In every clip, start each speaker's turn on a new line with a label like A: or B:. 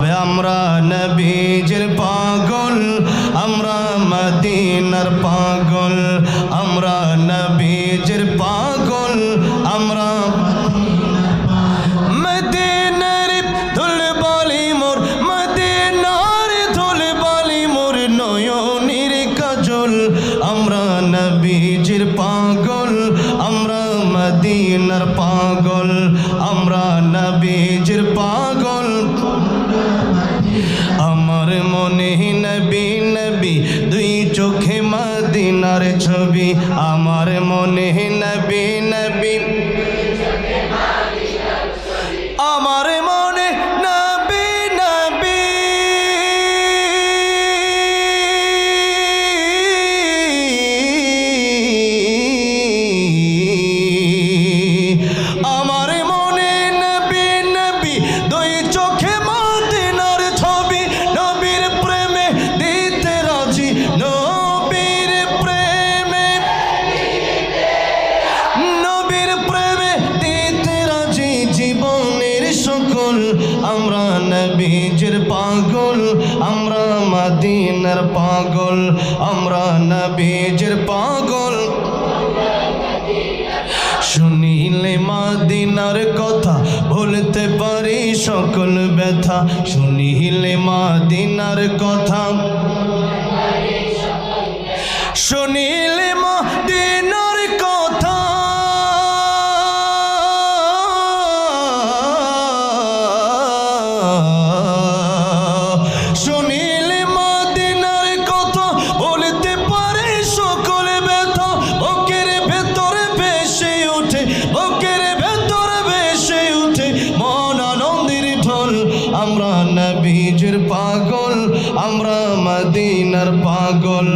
A: আমরা নবীজির পাগল, আমরা মদিনার পাগল, আমরা নবীজির পাগল, আমরা মদিনার ধুলবালি মোর, মদিনার ধুলবালি মোর নয়নের কাজল। আমরা নবীজির পাগল, আমরা মদিনার পাগল, আমরা নবীজির পাগল। আমার মনে নবী নবী দুই চোখে মদিনার ছবি, আমার মনে নবী নবী, আমার মনে নবী নবী, আমার মনে নবী নবী দুই চোখে মদিনার ছবি। নবীর প্রেমে দিতে রাজি, নবীর প্রেমে, নবীর প্রেমে দিতে রাজি জীবনের সকল। আমরা নবীজির পাগল, আমরা মদিনার পাগল, আমরা নবীজির পাগল। শুনিলে মদিনার কথা ভুলতে পারি সকল ব্যথা, শুনিলে মদিনার কথা, শুনিলে মদিনার কথা, শুনিলে মদিনার কথা বলতে পারে সকল ব্যথা। বুকের ভেতরে ভেসে ওঠে, বুকের ভেতরে ভেসে ওঠে মন আনন্দের ঢল। আমরা নবীজির পাগল, আমরা মদিনার পাগল,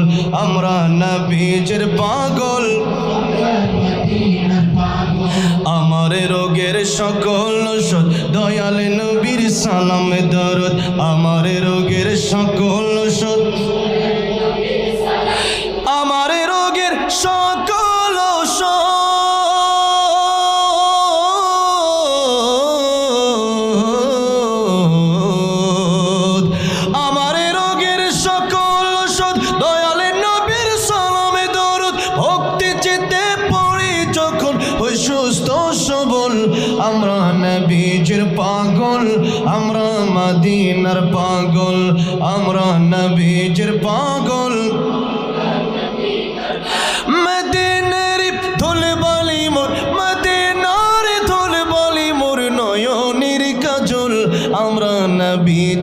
A: আমরা নবীজির পাগল। আমার রোগের সকল ওষুধ দয়াল নবীর সালাম দরদ, আমার রোগের সকল ওষুধ, আমার রোগের সকল ওষুধ, আমার রোগের সকল ওষুধ দয়াল নবীর সালাম দরদ। ভক্তি চিতে পড়ি যখন ওই সুস্থ সবল। আমরা নবীজির পাগল, আমরা মদিনার পাগল, আমরা নবীজির পাগল।